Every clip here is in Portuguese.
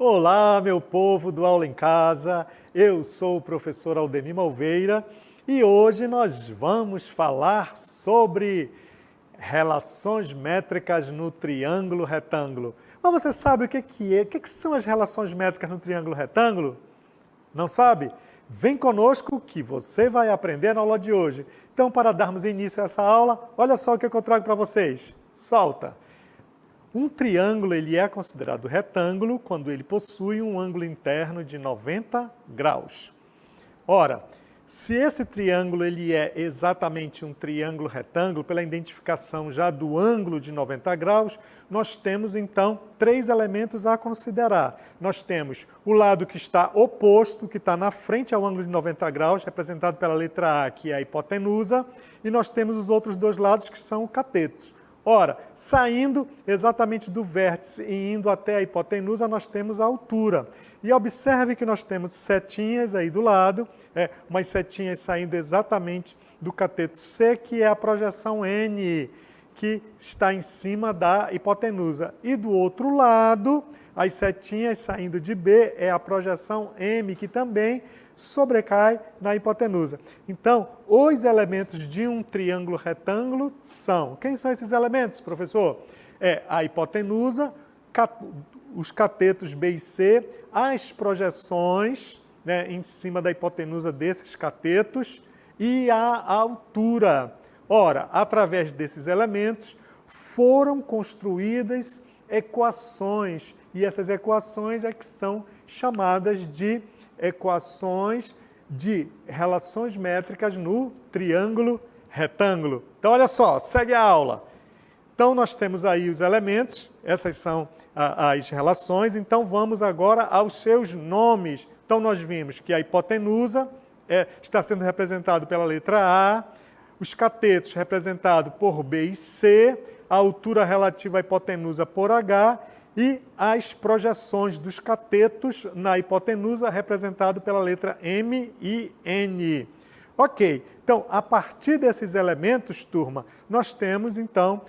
Olá, meu povo do Aula em Casa, eu sou o professor Aldemir Malveira e hoje nós vamos falar sobre relações métricas no triângulo retângulo. Mas você sabe o que é? O que são as relações métricas no triângulo retângulo? Não sabe? Vem conosco que você vai aprender na aula de hoje. Então, para darmos início a essa aula, olha só o que eu trago para vocês. Solta! Um triângulo ele é considerado retângulo quando ele possui um ângulo interno de 90 graus. Ora, se esse triângulo ele é exatamente um triângulo retângulo, pela identificação já do ângulo de 90 graus, nós temos então três elementos a considerar. Nós temos o lado que está oposto, que está na frente ao ângulo de 90 graus, representado pela letra A, que é a hipotenusa, e nós temos os outros dois lados que são catetos. Ora, saindo exatamente do vértice e indo até a hipotenusa, nós temos a altura. E observe que nós temos setinhas aí do lado, umas setinhas saindo exatamente do cateto C, que é a projeção N, que está em cima da hipotenusa. E do outro lado, as setinhas saindo de B é a projeção M, que também sobrecai na hipotenusa. Então, os elementos de um triângulo retângulo são... Quem são esses elementos, professor? É a hipotenusa, os catetos B e C, as projeções em cima da hipotenusa desses catetos e a altura. Ora, através desses elementos foram construídas equações, e essas equações é que são chamadas de equações de relações métricas no triângulo retângulo. Então, olha só, segue a aula. Então, nós temos aí os elementos, essas são as relações, então vamos agora aos seus nomes. Então, nós vimos que a hipotenusa está sendo representado pela letra A, os catetos representados por B e C, a altura relativa à hipotenusa por H, e as projeções dos catetos na hipotenusa, representado pela letra M e N. Ok, então, a partir desses elementos, turma, nós temos, então,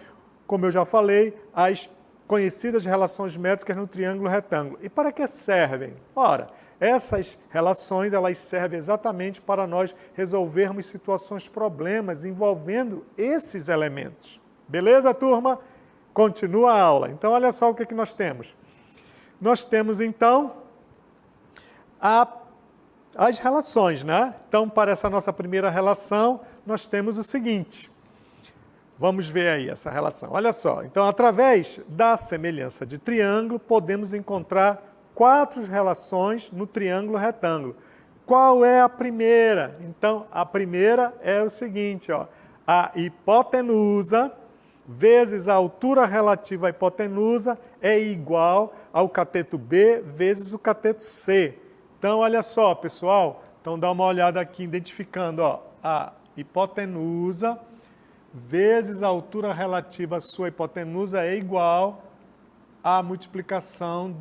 como eu já falei, as conhecidas relações métricas no triângulo retângulo. E para que servem? Ora, essas relações, elas servem exatamente para nós resolvermos situações, problemas envolvendo esses elementos. Beleza, turma? Continua a aula. Então, olha só o que nós temos. Nós temos, então, as relações, né? Então, para essa nossa primeira relação, nós temos o seguinte. Vamos ver aí essa relação. Olha só. Então, através da semelhança de triângulo, podemos encontrar 4 relações no triângulo retângulo. Qual é a primeira? Então, a primeira é o seguinte, ó. A hipotenusa vezes a altura relativa à hipotenusa é igual ao cateto B vezes o cateto C. Então, olha só, pessoal. Então, dá uma olhada aqui, identificando, ó, a hipotenusa vezes a altura relativa à sua hipotenusa é igual à multiplicação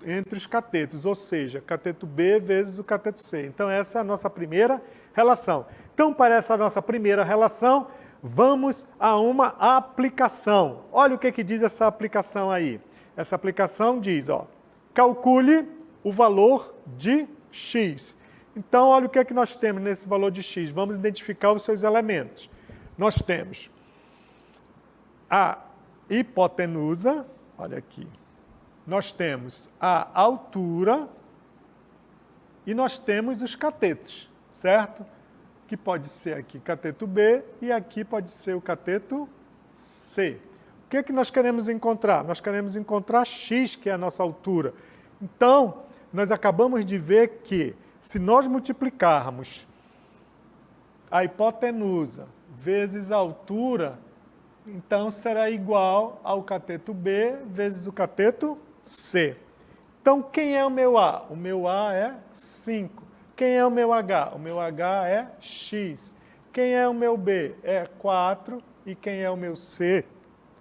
entre os catetos, ou seja, cateto B vezes o cateto C. Então, essa é a nossa primeira relação. Então, para essa nossa primeira relação, vamos a uma aplicação. Olha o que diz essa aplicação aí. Essa aplicação diz, ó, calcule o valor de x. Então, olha o que nós temos nesse valor de x. Vamos identificar os seus elementos. Nós temos a hipotenusa, olha aqui. Nós temos a altura e nós temos os catetos, certo? Que pode ser aqui cateto B e aqui pode ser o cateto C. O que nós queremos encontrar? Nós queremos encontrar x, que é a nossa altura. Então, nós acabamos de ver que, se nós multiplicarmos a hipotenusa vezes a altura, então será igual ao cateto B vezes o cateto C. Então, quem é o meu A? O meu A é 5. Quem é o meu H? O meu H é x. Quem é o meu B? É 4. E quem é o meu C?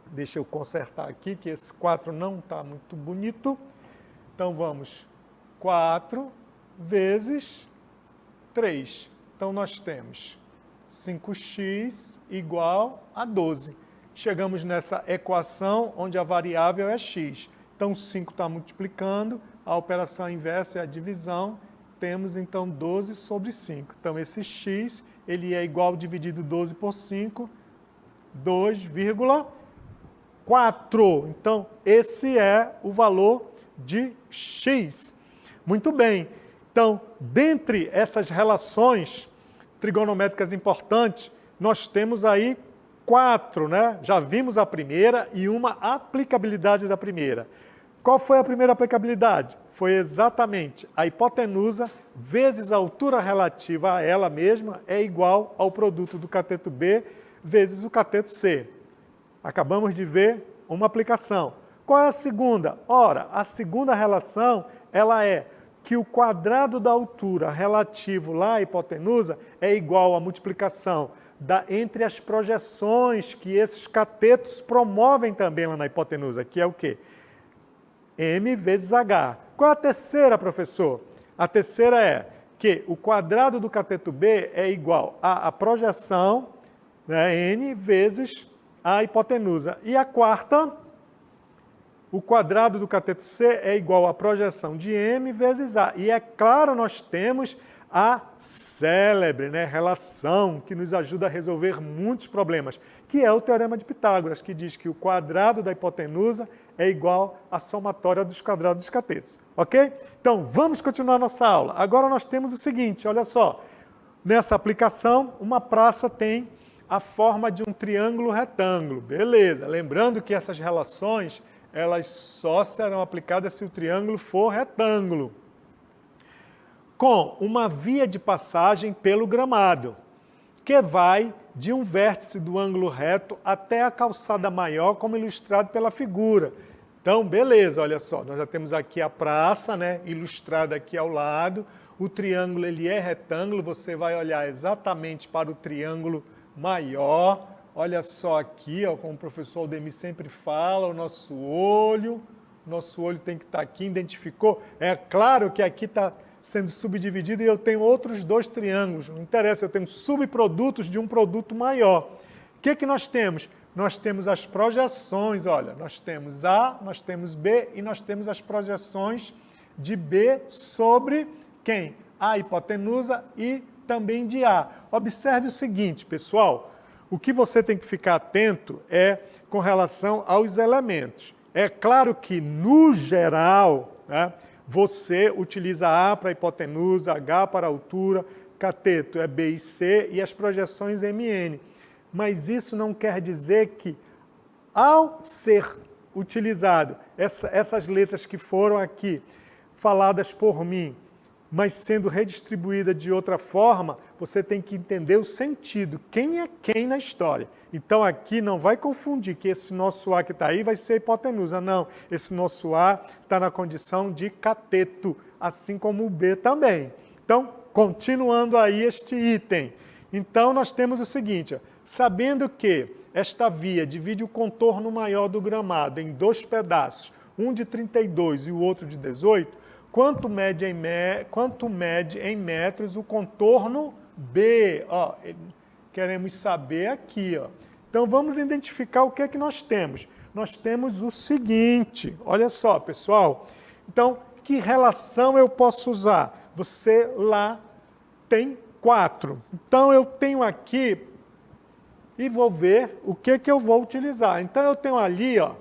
Deixa eu consertar aqui, que esse 4 não está muito bonito. Então, vamos 4 vezes 3. Então, nós temos 5x igual a 12. Chegamos nessa equação onde a variável é x. Então, 5 está multiplicando, a operação inversa é a divisão, temos então 12 sobre 5. Então esse x ele é igual dividido 12 por 5, 2,4. Então esse é o valor de x. Muito bem. Então, dentre essas relações trigonométricas importantes, nós temos aí 4, né? Já vimos a primeira e uma aplicabilidade da primeira. Qual foi a primeira aplicabilidade? Foi exatamente a hipotenusa vezes a altura relativa a ela mesma é igual ao produto do cateto B vezes o cateto C. Acabamos de ver uma aplicação. Qual é a segunda? Ora, a segunda relação ela é que o quadrado da altura relativo lá à hipotenusa é igual à multiplicação entre as projeções que esses catetos promovem também lá na hipotenusa, que é o quê? M vezes H. Qual é a terceira, professor? A terceira é que o quadrado do cateto B é igual à projeção, né, N vezes a hipotenusa. E a quarta, o quadrado do cateto C é igual à projeção de M vezes A. E é claro, nós temos a célebre, né, relação que nos ajuda a resolver muitos problemas, que é o Teorema de Pitágoras, que diz que o quadrado da hipotenusa é igual à somatória dos quadrados dos catetos. Ok? Então, vamos continuar nossa aula. Agora nós temos o seguinte, olha só. Nessa aplicação, uma praça tem a forma de um triângulo retângulo. Beleza. Lembrando que essas relações, elas só serão aplicadas se o triângulo for retângulo. Com uma via de passagem pelo gramado, que vai de um vértice do ângulo reto até a calçada maior, como ilustrado pela figura. Então, beleza, olha só, nós já temos aqui a praça, né, ilustrada aqui ao lado. O triângulo ele é retângulo, você vai olhar exatamente para o triângulo maior. Olha só aqui, ó, como o professor Aldemir sempre fala, o nosso olho tem que estar aqui, identificou? É claro que aqui está sendo subdividido e eu tenho outros dois triângulos, não interessa, eu tenho subprodutos de um produto maior. O que nós temos? Nós temos as projeções, olha, nós temos A, nós temos B e nós temos as projeções de B sobre quem? A hipotenusa e também de A. Observe o seguinte, pessoal, o que você tem que ficar atento é com relação aos elementos. É claro que, no geral, né, você utiliza A para a hipotenusa, H para a altura, cateto é B e C e as projeções MN. Mas isso não quer dizer que, ao ser utilizado essas letras que foram aqui faladas por mim, mas sendo redistribuída de outra forma, você tem que entender o sentido, quem é quem na história. Então aqui não vai confundir que esse nosso A que está aí vai ser hipotenusa, não. Esse nosso A está na condição de cateto, assim como o B também. Então, continuando aí este item. Então nós temos o seguinte, ó, sabendo que esta via divide o contorno maior do gramado em dois pedaços, um de 32 e o outro de 18, quanto mede em metros o contorno B? Ó, queremos saber aqui. Ó. Então, vamos identificar o que é que nós temos. Nós temos o seguinte, olha só, pessoal. Então, que relação eu posso usar? Você lá tem 4. Então, eu tenho aqui e vou ver o que eu vou utilizar. Então, eu tenho ali, ó,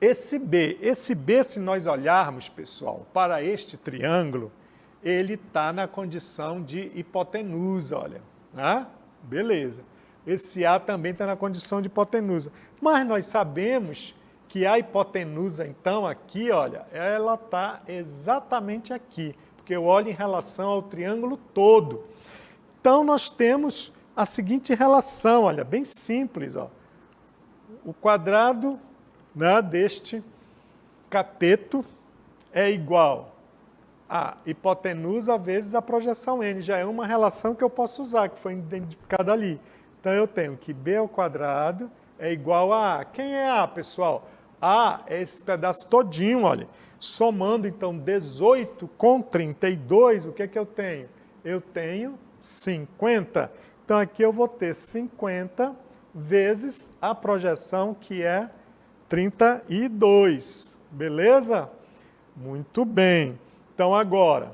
esse B, se nós olharmos, pessoal, para este triângulo, ele está na condição de hipotenusa, olha. Né? Beleza. Esse A também está na condição de hipotenusa. Mas nós sabemos que a hipotenusa, então, aqui, olha, ela está exatamente aqui, porque eu olho em relação ao triângulo todo. Então, nós temos a seguinte relação, olha, bem simples, ó. O quadrado, né, deste cateto é igual a hipotenusa vezes a projeção N. Já é uma relação que eu posso usar, que foi identificada ali. Então, eu tenho que B ao quadrado é igual a A. Quem é A, pessoal? A é esse pedaço todinho, olha. Somando, então, 18 com 32, o que é que eu tenho? Eu tenho 50. Então, aqui eu vou ter 50 vezes a projeção, que é 32. Beleza? Muito bem. Então, agora,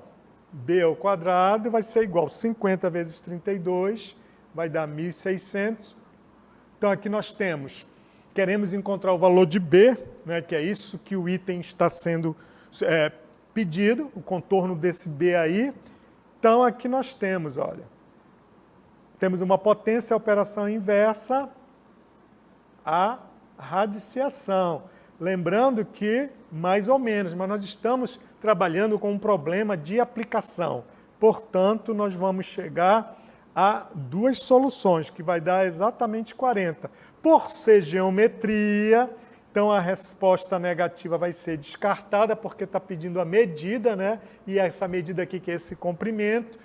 b ao quadrado vai ser igual a 50 vezes 32, vai dar 1.600. Então, aqui nós queremos encontrar o valor de b, né, que é isso que o item está sendo pedido, o contorno desse b aí. Então, aqui nós temos, olha, temos uma potência, a operação inversa, a radiciação. Lembrando que, mais ou menos, mas nós estamos trabalhando com um problema de aplicação. Portanto, nós vamos chegar a duas soluções, que vai dar exatamente 40. Por ser geometria, então a resposta negativa vai ser descartada, porque está pedindo a medida, né? E essa medida aqui, que é esse comprimento,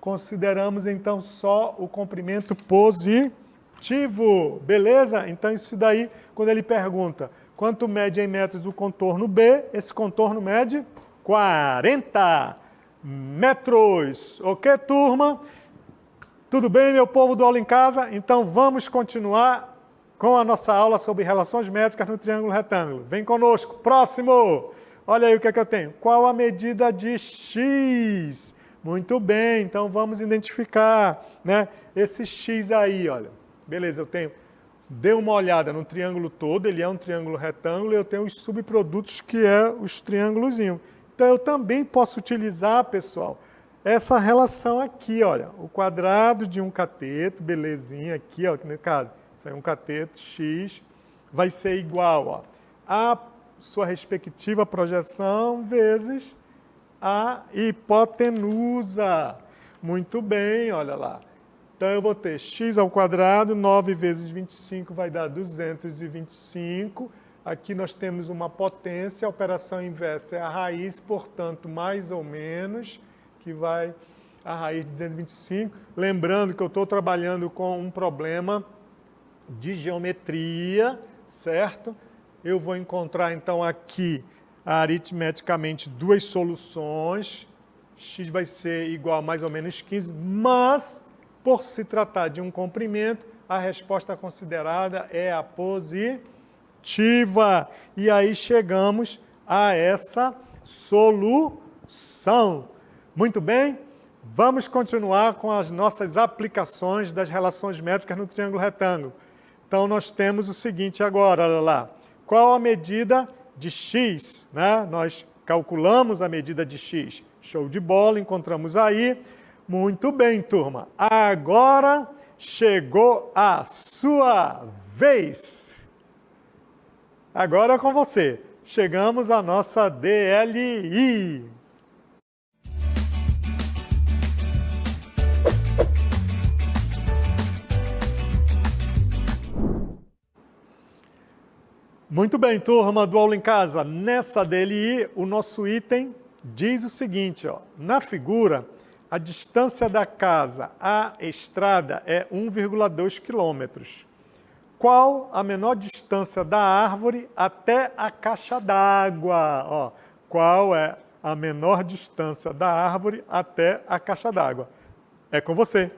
consideramos então só o comprimento positivo. Beleza? Então isso daí, quando ele pergunta quanto mede em metros o contorno B, esse contorno mede 40 metros. Ok, turma? Tudo bem, meu povo do Aula em Casa? Então vamos continuar com a nossa aula sobre relações métricas no triângulo retângulo. Vem conosco. Próximo! Olha aí o que é que eu tenho. Qual a medida de x? Muito bem, então vamos identificar, né, esse x aí, olha. Beleza, eu tenho... Dê uma olhada no triângulo todo, ele é um triângulo retângulo, e eu tenho os subprodutos, que é os triângulozinhos. Então, eu também posso utilizar, pessoal, essa relação aqui, olha, o quadrado de um cateto, belezinha, aqui, ó, no caso, isso aí é um cateto, x, vai ser igual, ó, a sua respectiva projeção vezes a hipotenusa. Muito bem, olha lá. Então, eu vou ter x ao quadrado, 9 vezes 25 vai dar 225. Aqui nós temos uma potência, a operação inversa é a raiz, portanto, mais ou menos, que vai a raiz de 225. Lembrando que eu estou trabalhando com um problema de geometria, certo? Eu vou encontrar, então, aqui, aritmeticamente, duas soluções. X vai ser igual a mais ou menos 15, mas... por se tratar de um comprimento, a resposta considerada é a positiva. E aí chegamos a essa solução. Muito bem? Vamos continuar com as nossas aplicações das relações métricas no triângulo retângulo. Então, nós temos o seguinte agora, olha lá. Qual a medida de x? Né? Nós calculamos a medida de x. Show de bola, encontramos aí. Muito bem, turma. Agora chegou a sua vez. Agora é com você. Chegamos à nossa DLI. Muito bem, turma do Aula em Casa. Nessa DLI, o nosso item diz o seguinte, ó, na figura... a distância da casa à estrada é 1,2 quilômetros. Qual a menor distância da árvore até a caixa d'água? Qual é a menor distância da árvore até a caixa d'água? É com você.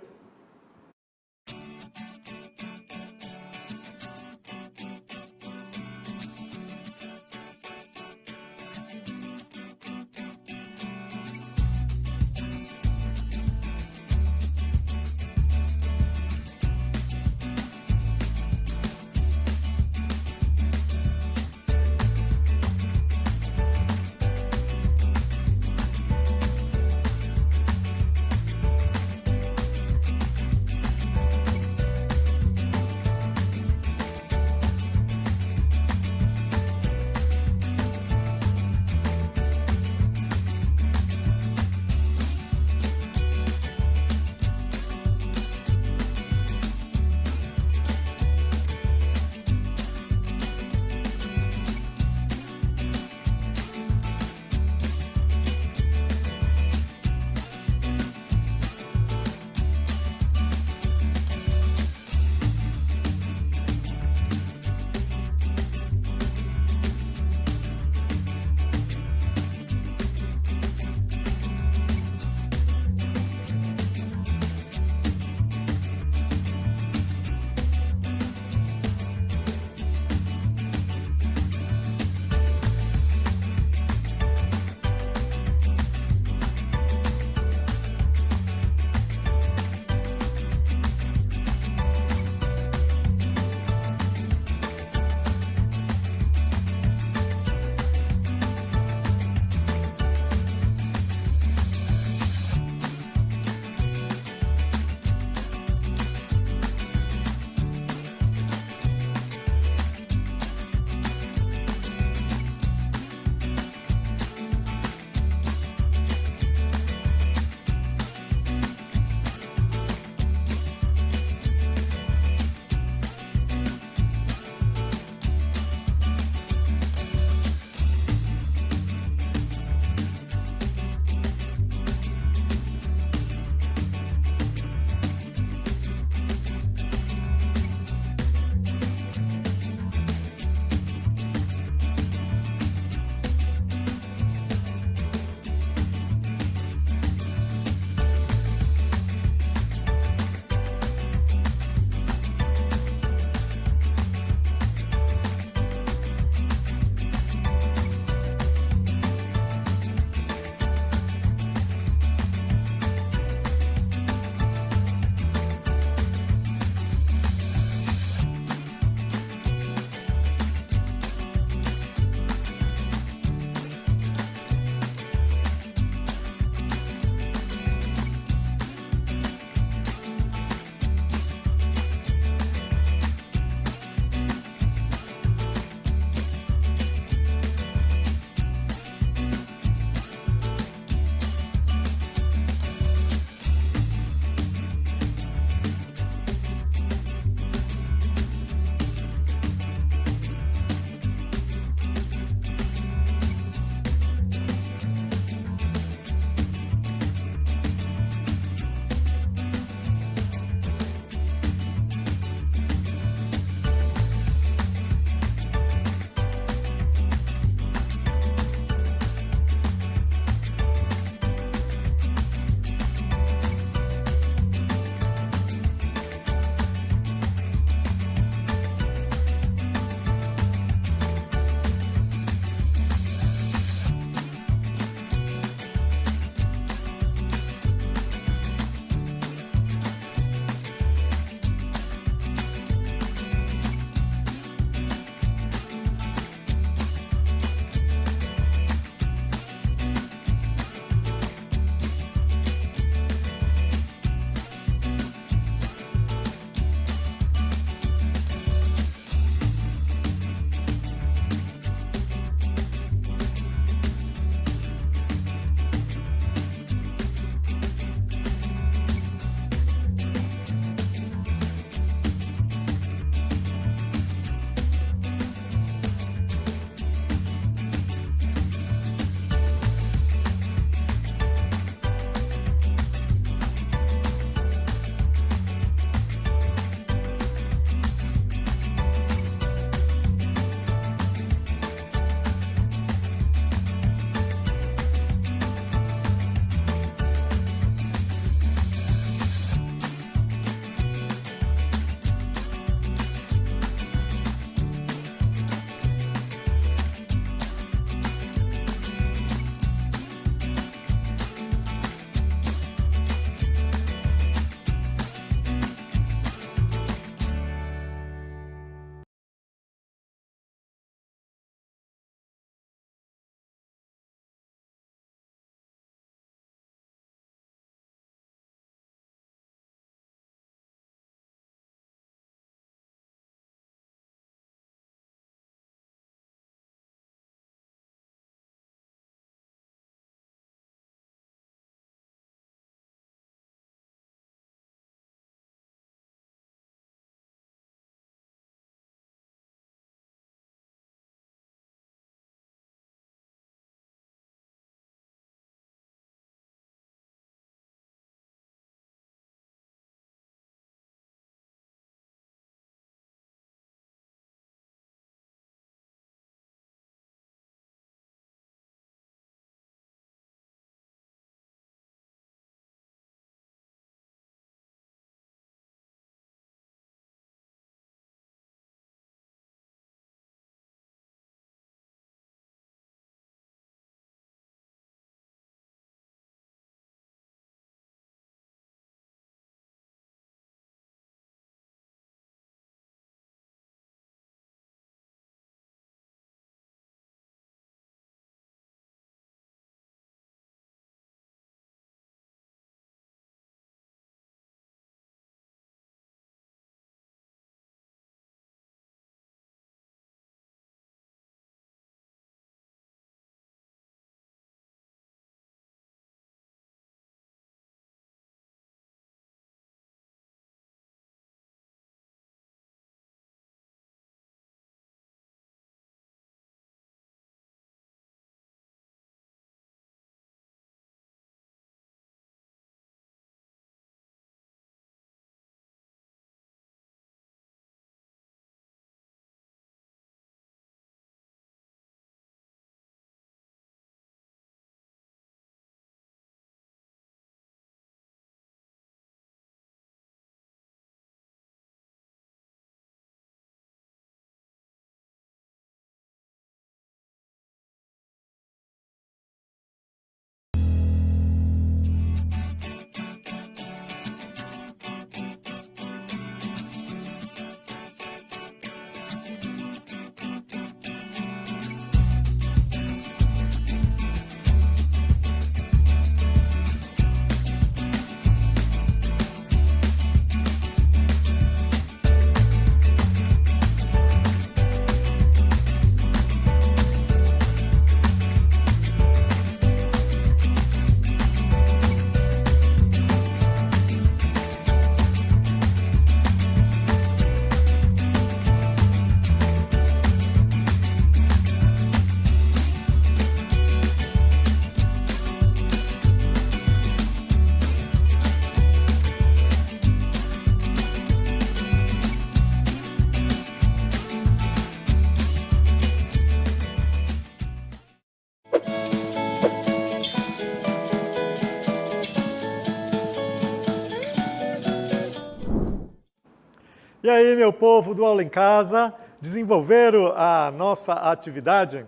E aí, meu povo do Aula em Casa, desenvolveram a nossa atividade?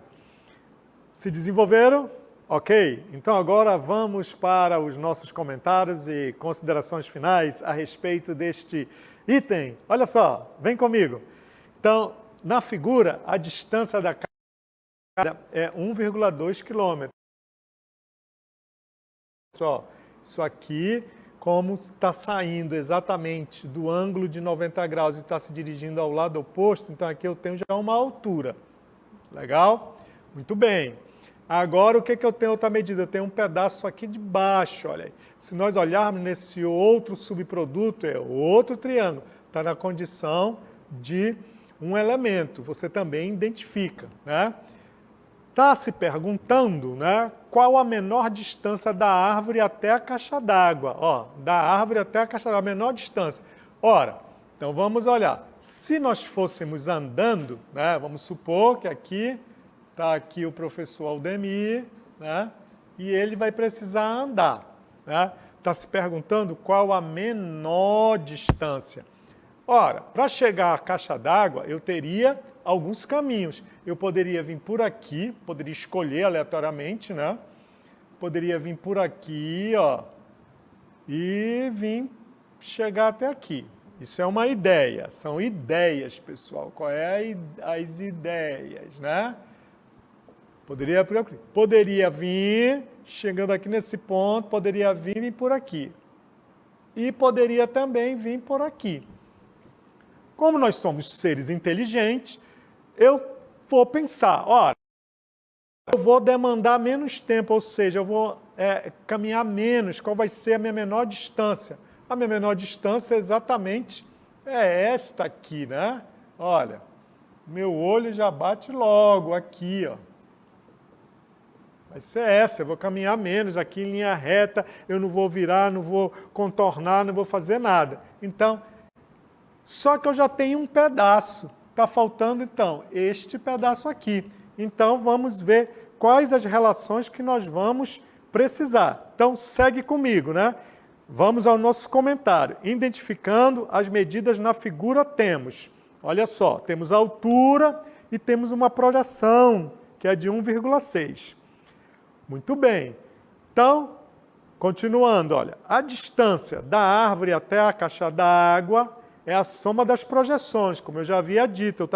Se desenvolveram? Ok. Então agora vamos para os nossos comentários e considerações finais a respeito deste item. Olha só, vem comigo. Então, na figura, a distância da casa é 1,2 km. Ó, isso aqui, como está saindo exatamente do ângulo de 90 graus e está se dirigindo ao lado oposto, então aqui eu tenho já uma altura. Legal? Muito bem. Agora, o que eu tenho outra medida? Eu tenho um pedaço aqui de baixo, olha aí. Se nós olharmos nesse outro subproduto, é outro triângulo. Está na condição de um elemento. Você também identifica, né? Está se perguntando, né, qual a menor distância da árvore até a caixa d'água. Ó, da árvore até a caixa d'água, a menor distância. Ora, então vamos olhar. Se nós fôssemos andando, né, vamos supor que aqui está aqui o professor Aldemir, né, e ele vai precisar andar. Né? Está se perguntando qual a menor distância. Ora, para chegar à caixa d'água, eu teria alguns caminhos. Eu poderia vir por aqui, poderia escolher aleatoriamente, né? Poderia vir por aqui, ó, e vir chegar até aqui. Isso é uma ideia, são ideias, pessoal. Qual é as ideias, né? Poderia vir, chegando aqui nesse ponto, poderia vir por aqui. E poderia também vir por aqui. Como nós somos seres inteligentes, eu vou pensar, olha, eu vou demandar menos tempo, ou seja, eu vou caminhar menos, qual vai ser a minha menor distância? A minha menor distância exatamente é esta aqui, né? Olha, meu olho já bate logo aqui, ó. Vai ser essa, eu vou caminhar menos aqui em linha reta, eu não vou virar, não vou contornar, não vou fazer nada. Então, só que eu já tenho um pedaço. Está faltando, então, este pedaço aqui. Então, vamos ver quais as relações que nós vamos precisar. Então, segue comigo, né? Vamos ao nosso comentário. Identificando as medidas na figura, temos, olha só, temos a altura e temos uma projeção, que é de 1,6. Muito bem. Então, continuando, olha, a distância da árvore até a caixa d'água é a soma das projeções, como eu já havia dito,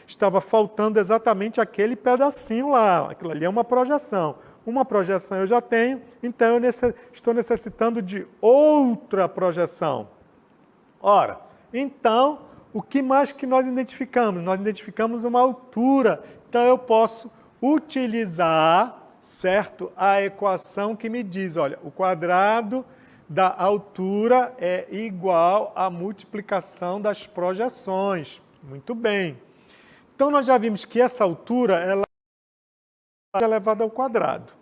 estava faltando exatamente aquele pedacinho lá, aquilo ali é uma projeção. Uma projeção eu já tenho, então eu estou necessitando de outra projeção. Ora, então, o que mais que nós identificamos? Nós identificamos uma altura, então eu posso utilizar, certo, a equação que me diz, olha, o quadrado da altura é igual à multiplicação das projeções. Muito bem. Então, nós já vimos que essa altura ela é elevada ao quadrado.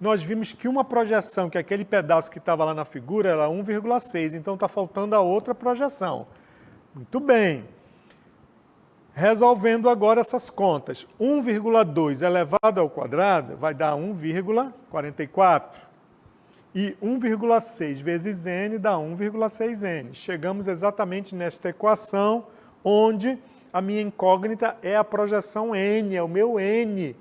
Nós vimos que uma projeção, que é aquele pedaço que estava lá na figura, era 1,6. Então, está faltando a outra projeção. Muito bem. Resolvendo agora essas contas. 1,2 elevado ao quadrado vai dar 1,44. E 1,6 vezes n dá 1,6n. Chegamos exatamente nesta equação, onde a minha incógnita é a projeção n, é o meu n.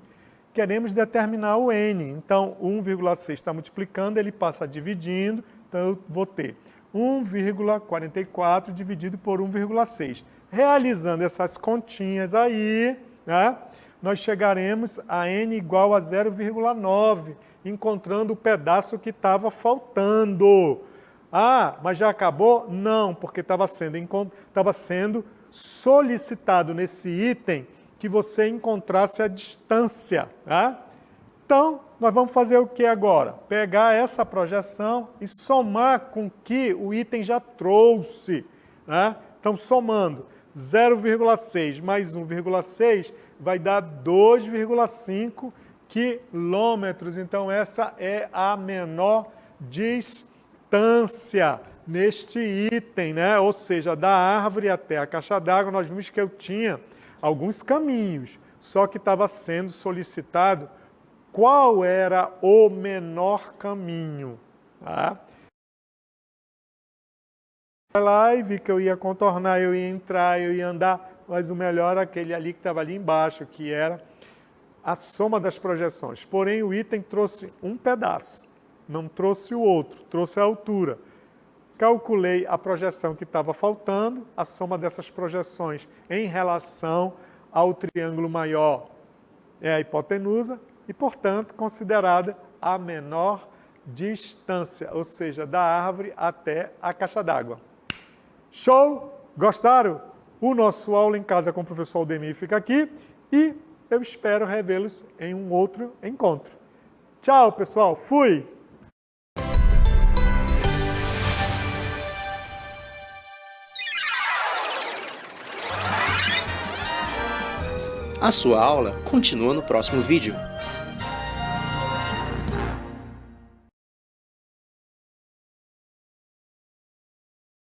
Queremos determinar o n. Então, 1,6 está multiplicando, ele passa dividindo, então eu vou ter 1,44 dividido por 1,6. Realizando essas continhas aí, né, nós chegaremos a n igual a 0,9, encontrando o pedaço que estava faltando. Ah, mas já acabou? Não, porque estava sendo solicitado nesse item que você encontrasse a distância. Tá? Então, nós vamos fazer o que agora? Pegar essa projeção e somar com o que o item já trouxe. Né? Então, somando 0,6 mais 1,6 vai dar 2,5 quilômetros. Então, essa é a menor distância neste item, né? Ou seja, da árvore até a caixa d'água, nós vimos que eu tinha alguns caminhos, só que estava sendo solicitado qual era o menor caminho. Tá? lá e vi que eu ia contornar, eu ia entrar, eu ia andar, mas o melhor é aquele ali que estava ali embaixo, que era a soma das projeções. Porém, o item trouxe um pedaço, não trouxe o outro, trouxe a altura. Calculei a projeção que estava faltando, a soma dessas projeções em relação ao triângulo maior é a hipotenusa e, portanto, considerada a menor distância, ou seja, da árvore até a caixa d'água. Show? Gostaram? O nosso aula em casa com o professor Aldemir fica aqui e eu espero revê-los em um outro encontro. Tchau, pessoal. Fui! A sua aula continua no próximo vídeo.